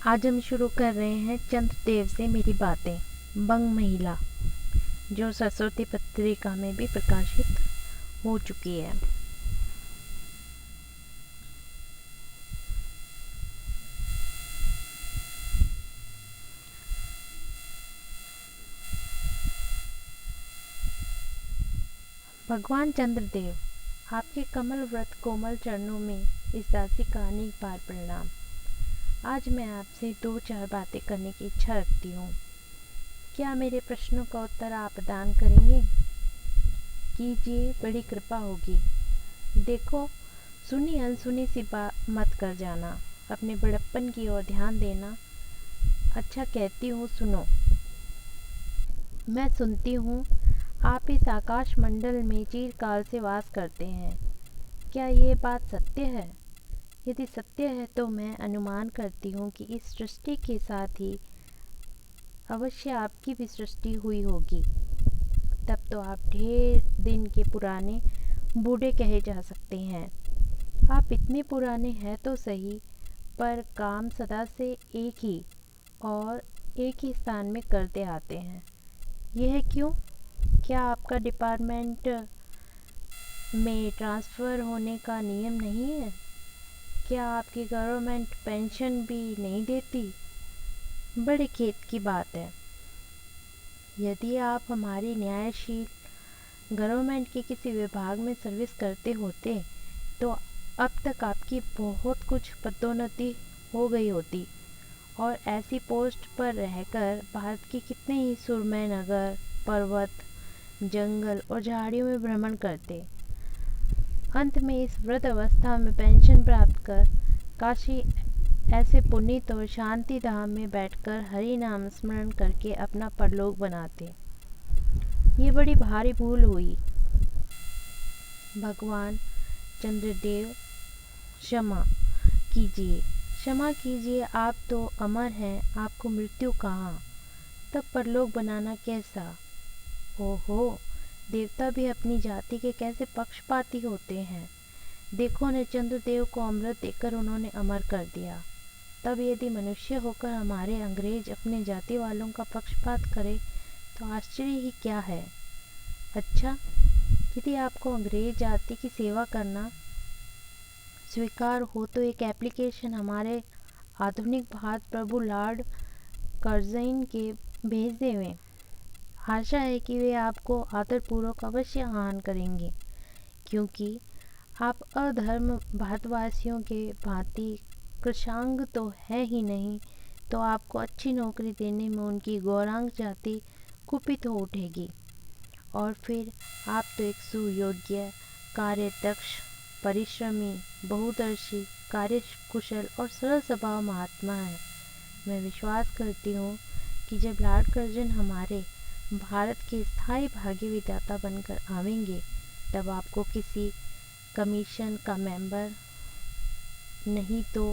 आज हम शुरू कर रहे हैं चंद्रदेव से मेरी बातें, बंग महिला, जो सरस्वती पत्रिका में भी प्रकाशित हो चुकी है। भगवान चंद्रदेव, आपके कमल व्रत कोमल चरणों में इस दासी का अनेक बार प्रणाम। आज मैं आपसे 2-4 बातें करने की इच्छा रखती हूँ। क्या मेरे प्रश्नों का उत्तर आप प्रदान करेंगे? कीजिए, बड़ी कृपा होगी। देखो, सुनी अनसुनी सी बात मत कर जाना, अपने बड़प्पन की ओर ध्यान देना। अच्छा कहती हूँ, सुनो। मैं सुनती हूँ आप इस आकाश मंडल में चिरकाल से वास करते हैं। क्या ये बात सत्य है? यदि सत्य है तो मैं अनुमान करती हूँ कि इस सृष्टि के साथ ही अवश्य आपकी भी सृष्टि हुई होगी। तब तो आप ढेर दिन के पुराने बूढ़े कहे जा सकते हैं। आप इतने पुराने हैं तो सही, पर काम सदा से एक ही और एक ही स्थान में करते आते हैं। यह क्यों? क्या आपका डिपार्टमेंट में ट्रांसफ़र होने का नियम नहीं है? क्या आपकी गवर्नमेंट पेंशन भी नहीं देती? बड़े खेद की बात है। यदि आप हमारी न्यायशील गवर्नमेंट के किसी विभाग में सर्विस करते होते तो अब तक आपकी बहुत कुछ पदोन्नति हो गई होती और ऐसी पोस्ट पर रहकर भारत के कितने ही सुरमय नगर, पर्वत, जंगल और झाड़ियों में भ्रमण करते। अंत में इस वृद्ध अवस्था में पेंशन प्राप्त कर काशी ऐसे पुनीत और शांति धाम में बैठकर हरि नाम स्मरण करके अपना परलोक बनाते। ये बड़ी भारी भूल हुई। भगवान चंद्रदेव, क्षमा कीजिए, क्षमा कीजिए। आप तो अमर हैं, आपको मृत्यु कहाँ, तब परलोक बनाना कैसा? ओहो, देवता भी अपनी जाति के कैसे पक्षपाती होते हैं। देखो न, चंद्रदेव को अमृत देकर उन्होंने अमर कर दिया। तब यदि मनुष्य होकर हमारे अंग्रेज अपने जाति वालों का पक्षपात करे तो आश्चर्य ही क्या है। अच्छा, यदि आपको अंग्रेज जाति की सेवा करना स्वीकार हो तो एक एप्लीकेशन हमारे आधुनिक भारत प्रभु लॉर्ड कर्जन के भेज देवें। आशा है कि वे आपको आदरपूर्वक अवश्य आह्वान करेंगे, क्योंकि आप अधर्म भारतवासियों के भांति कृशांग तो है ही नहीं, तो आपको अच्छी नौकरी देने में उनकी गौरांग जाति कुपित हो उठेगी। और फिर आप तो एक सुयोग्य, कार्यदक्ष, परिश्रमी, बहुदर्शी, कार्यकुशल और सरल स्वभाव महात्मा हैं। मैं विश्वास करती हूँ कि जब लॉर्ड कर्जन हमारे भारत के स्थायी भाग्य विधाता बनकर आवेंगे, तब आपको किसी कमीशन का मेंबर नहीं तो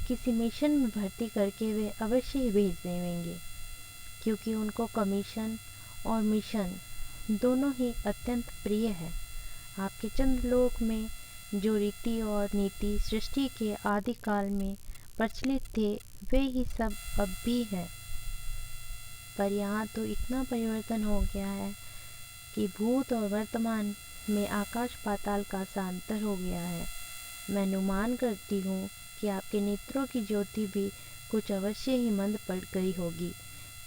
किसी मिशन में भर्ती करके वे अवश्य ही भेज देंगे, क्योंकि उनको कमीशन और मिशन दोनों ही अत्यंत प्रिय है। आपके चंद्रलोक में जो रीति और नीति सृष्टि के आदिकाल में प्रचलित थे, वे ही सब अब भी हैं। पर यहाँ तो इतना परिवर्तन हो गया है कि भूत और वर्तमान में आकाश पाताल का सा अंतर हो गया है। मैं अनुमान करती हूँ कि आपके नेत्रों की ज्योति भी कुछ अवश्य ही मंद पड़ गई होगी,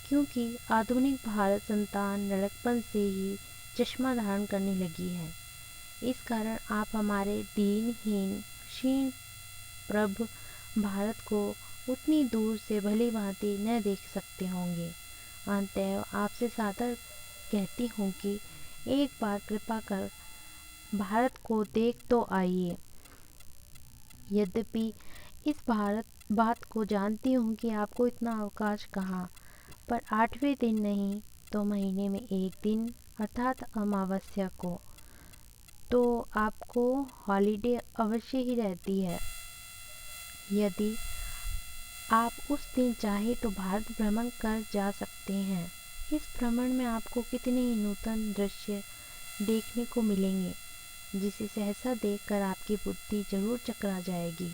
क्योंकि आधुनिक भारत संतान लड़कपन से ही चश्मा धारण करने लगी है। इस कारण आप हमारे दीनहीन क्षीण प्रभ भारत को उतनी दूर से भली भांति न देख सकते होंगे। अतएव आपसे सादर कहती हूँ कि एक बार कृपा कर भारत को देख तो आइए। यद्यपि इस बात को जानती हूँ कि आपको इतना अवकाश कहाँ, पर 8वें दिन नहीं तो महीने में एक दिन अर्थात अमावस्या को तो आपको हॉलीडे अवश्य ही रहती है। यदि आप उस दिन चाहे तो भारत भ्रमण कर जा सकते हैं। इस भ्रमण में आपको कितने ही नूतन दृश्य देखने को मिलेंगे, जिसे सहसा देखकर आपकी बुद्धि जरूर चकरा जाएगी।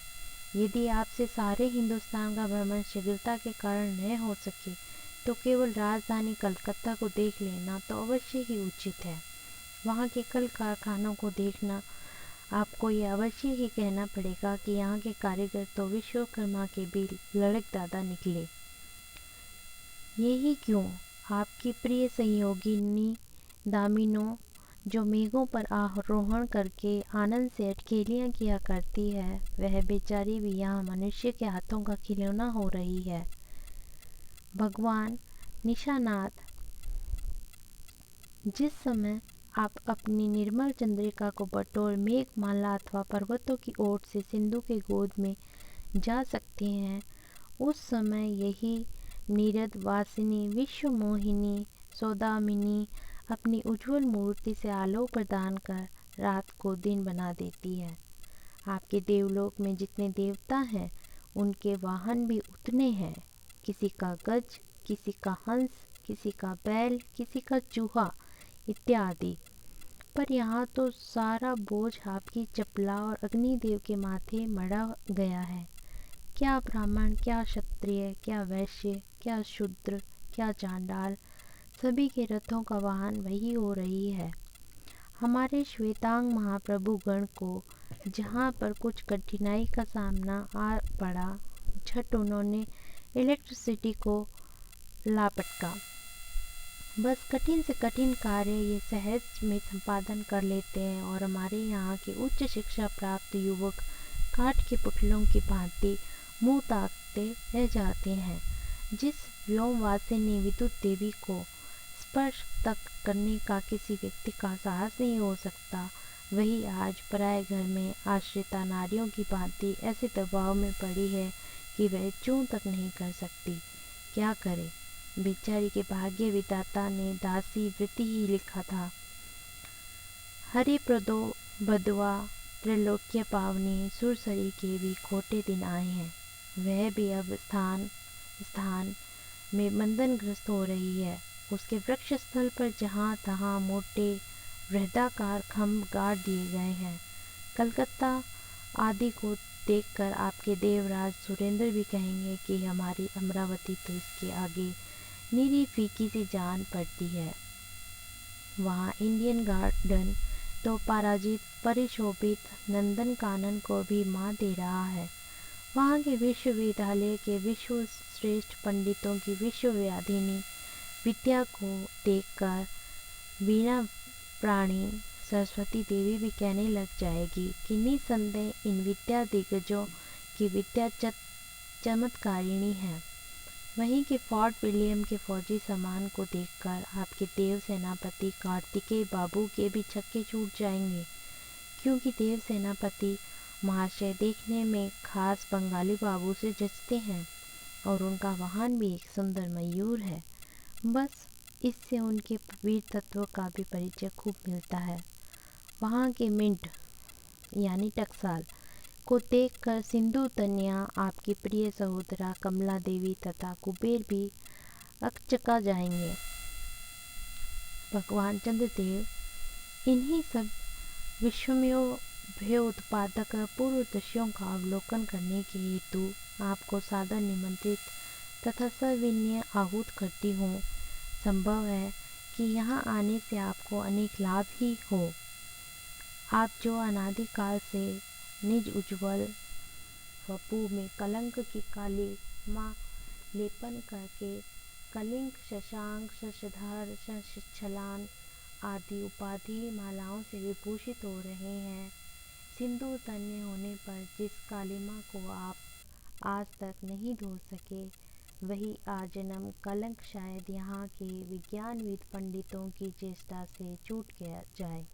यदि आपसे सारे हिंदुस्तान का भ्रमण शीघ्रता के कारण न हो सके तो केवल राजधानी कलकत्ता को देख लेना तो अवश्य ही उचित है। वहाँ के कल कारखानों को देखना आपको ये अवश्य ही कहना पड़ेगा कि यहाँ के कारीगर तो विश्वकर्मा के भी लड़कदादा निकले। यही क्यों आपकी प्रिय सहयोगिनी दामिनो, जो मेघों पर आरोहण करके आनंद से अटखेलियाँ किया करती है, वह बेचारी भी यहाँ मनुष्य के हाथों का खिलौना हो रही है। भगवान निशानाथ, जिस समय आप अपनी निर्मल चंद्रिका को बटोर मेघमाला अथवा पर्वतों की ओर से सिंधु के गोद में जा सकते हैं, उस समय यही नीरद वासिनी विश्वमोहिनी सौदामिनी अपनी उज्ज्वल मूर्ति से आलोक प्रदान कर रात को दिन बना देती है। आपके देवलोक में जितने देवता हैं, उनके वाहन भी उतने हैं। किसी का गज, किसी का हंस, किसी का बैल, किसी का चूहा इत्यादि। पर यहाँ तो सारा बोझ आपकी चपला और अग्निदेव के माथे मढ़ा गया है। क्या ब्राह्मण, क्या क्षत्रिय, क्या वैश्य, क्या शूद्र, क्या चांडाल, सभी के रथों का वाहन वही हो रही है। हमारे श्वेतांग महाप्रभु गण को जहाँ पर कुछ कठिनाई का सामना आ पड़ा, झट उन्होंने इलेक्ट्रिसिटी को लापटका। बस कठिन से कठिन कार्य ये सहज में संपादन कर लेते हैं और हमारे यहाँ के उच्च शिक्षा प्राप्त युवक काठ के पुतलों की भांति मुंह ताकते रह जाते हैं। जिस व्योमवासिनी विद्युत देवी को स्पर्श तक करने का किसी व्यक्ति का साहस नहीं हो सकता, वही आज पराये घर में आश्रिता नारियों की भांति ऐसे दबाव में पड़ी है कि वह चूं तक नहीं कर सकती। क्या करे? बेचारी के भाग्य विधाता ने दासी वृत्ति ही लिखा था। हरिप्रदो भदवा त्रैलोक्य पावनी सुरसरी के भी खोटे दिन आए हैं। वह भी अब स्थान स्थान में बंधनग्रस्त हो रही है। उसके वृक्ष स्थल पर जहाँ तहाँ मोटे वृहदाकार खम्भ गाड़ दिए गए हैं। कलकत्ता आदि को देखकर आपके देवराज सुरेंद्र भी कहेंगे कि हमारी अमरावती तो इसके आगे नीरी फीकी सी जान पड़ती है। वहाँ इंडियन गार्डन तो पराजित परिशोभित नंदन कानन को भी मात दे रहा है। वहाँ के विश्वविद्यालय के विश्व श्रेष्ठ पंडितों की विश्वव्याधिनी विद्या को देखकर वीणा प्राणी सरस्वती देवी भी कहने लग जाएगी कि निसंदेह इन विद्या दिग्गजों की विद्या चमत्कारिणी है। वहीं के फोर्ट विलियम के फौजी सामान को देखकर आपके देव सेनापति कार्तिकेय बाबू के भी छक्के छूट जाएंगे, क्योंकि देव सेनापति महाशय देखने में खास बंगाली बाबू से जचते हैं और उनका वाहन भी एक सुंदर मयूर है। बस इससे उनके वीर तत्व का भी परिचय खूब मिलता है। वहाँ के मिंट यानी टकसाल को देखकर सिंधु तन्या, आपकी प्रिय सहोदरा कमला देवी तथा कुबेर भी अकचका जाएंगे। भगवान चंद्रदेव इन्हीं सब विश्वमेव भय उत्पादक पूर्व दृश्यों का अवलोकन करने के हेतु आपको सादर निमंत्रित तथा सविनय आहूत करती हूँ। संभव है कि यहाँ आने से आपको अनेक लाभ ही हो। आप जो अनादिकाल से निज उज्ज्वल वपु में कलंक की काली माँ लेपन करके कलिंग, शशांक, शशधर, शशछलान आदि उपाधि मालाओं से विभूषित हो रहे हैं, सिंधु तन्य होने पर जिस कालिमा को आप आज तक नहीं धो सके, वही आजन्म कलंक शायद यहाँ के विज्ञानविद पंडितों की चेष्टा से छूट गया जाए।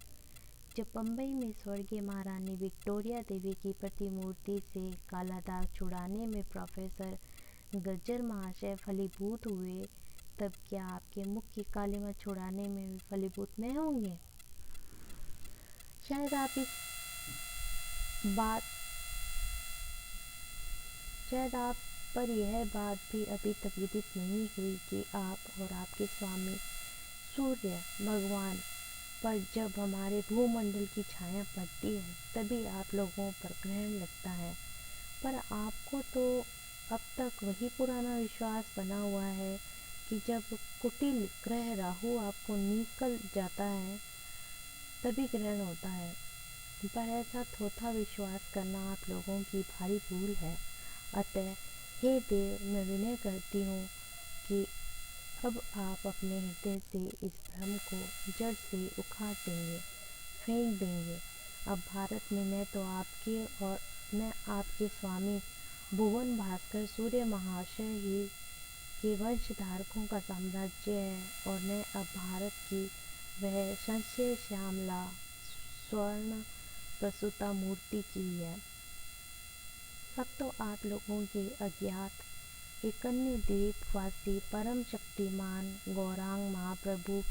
जब बम्बई में स्वर्गीय महारानी विक्टोरिया देवी की प्रतिमूर्ति से काला दाग छुड़ाने में प्रोफेसर गज्जर महाशय फलीभूत हुए, तब क्या आपके मुख की कालिमा छुड़ाने में भी फलीभूत नहीं होंगे? शायद आप पर यह बात भी अभी तक विदित नहीं हुई कि आप और आपके स्वामी सूर्य भगवान पर जब हमारे भूमंडल की छाया पड़ती है, तभी आप लोगों पर ग्रहण लगता है। पर आपको तो अब तक वही पुराना विश्वास बना हुआ है कि जब कुटिल ग्रह राहु आपको निकल जाता है तभी ग्रहण होता है। पर ऐसा थोथा विश्वास करना आप लोगों की भारी भूल है। अतः हे देव, मैं विनय करती हूँ कि अब आप अपने हृदय से इस भ्रम को जड़ से उखाड़ देंगे, फेंक देंगे। अब भारत में मैं तो आपके और मैं आपके स्वामी भुवन भास्कर सूर्य महाशय ही के वंशधारकों का साम्राज्य है और मैं अब भारत की वह संशय श्यामला स्वर्ण प्रसूता मूर्ति की है। अब तो आप लोगों के अज्ञात एक अन्य द्वीपवासी परम शक्तिमान गौरांग महाप्रभु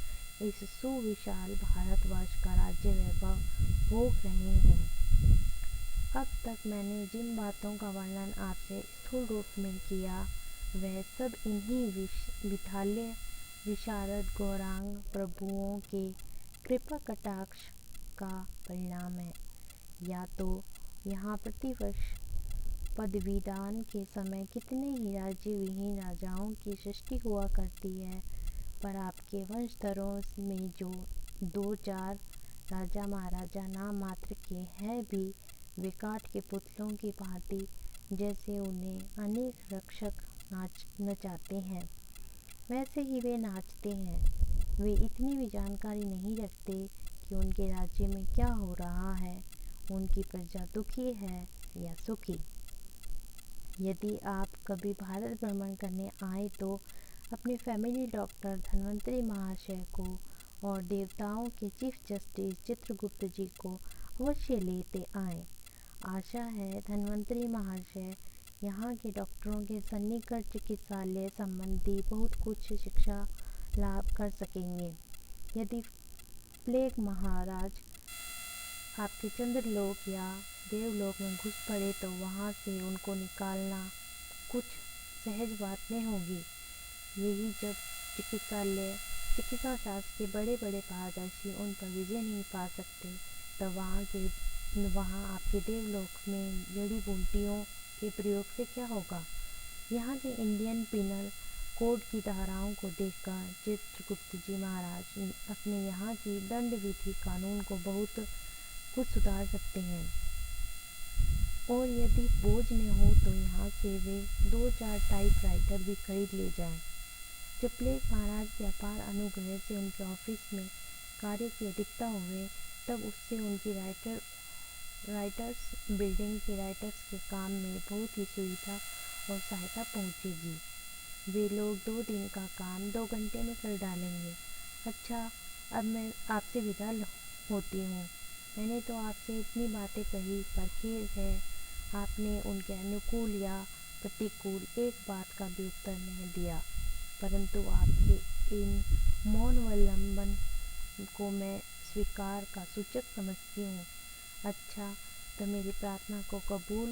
इस सुविशाल भारतवर्ष का राज्य वैभव भोग रहे हैं। अब तक मैंने जिन बातों का वर्णन आपसे स्थूल रूप में किया वह सब इन्हीं विशाल्य विशारद गौरांग प्रभुओं के कृपा कटाक्ष का परिणाम है। या तो यहाँ प्रतिवर्ष पदवीदान के समय कितने ही राज्य विहीन राजाओं की सृष्टि हुआ करती है, पर आपके वंशधरों में जो 2-4 राजा महाराजा नाम मात्र के हैं भी वे काठ के पुतलों की भांति जैसे उन्हें अनेक रक्षक नचाते हैं वैसे ही वे नाचते हैं। वे इतनी भी जानकारी नहीं रखते कि उनके राज्य में क्या हो रहा है, उनकी प्रजा दुखी है या सुखी। यदि आप कभी भारत भ्रमण करने आए तो अपने फैमिली डॉक्टर धन्वंतरी महाशय को और देवताओं के चीफ जस्टिस चित्रगुप्त जी को अवश्य लेते आएं। आशा है धन्वंतरी महाशय यहाँ के डॉक्टरों के सन्निकट चिकित्सालय संबंधी बहुत कुछ शिक्षा लाभ कर सकेंगे। यदि प्लेग महाराज आपके चंद्रलोक या देवलोक में घुस पड़े तो वहाँ से उनको निकालना कुछ सहज बात नहीं होगी। यही जब चिकित्सा शास्त्र के बड़े बड़े पारदर्शी उन पर विजय नहीं पा सकते तब वहाँ आपके देवलोक में जड़ी बूटियों के प्रयोग से क्या होगा। यहाँ के इंडियन पिनल कोड की धाराओं को देखकर चित्रगुप्त जी महाराज अपने यहाँ की दंड विधि कानून को बहुत कुछ सुधार सकते हैं। और यदि बोझ न हो तो यहाँ से वे 2-4 टाइपराइटर भी खरीद ले जाएं। जब प्लेग महाराज के अपार अनुग्रह से उनके ऑफिस में कार्य की अधिकता हुए तब उससे उनकी राइटर्स बिल्डिंग के राइटर्स के काम में बहुत ही सुविधा और सहायता पहुँचेगी। वे लोग 2 दिन का काम 2 घंटे में कर डालेंगे। अच्छा, अब मैं आपसे विदा होती हूँ। मैंने तो आपसे इतनी बातें कही पर खेद है आपने उनके अनुकूल या प्रतिकूल एक बात का भी उत्तर नहीं दिया। परंतु आपके इन मौनावलंबन को मैं स्वीकार का सूचक समझती हूँ। अच्छा, तो मेरी प्रार्थना को कबूल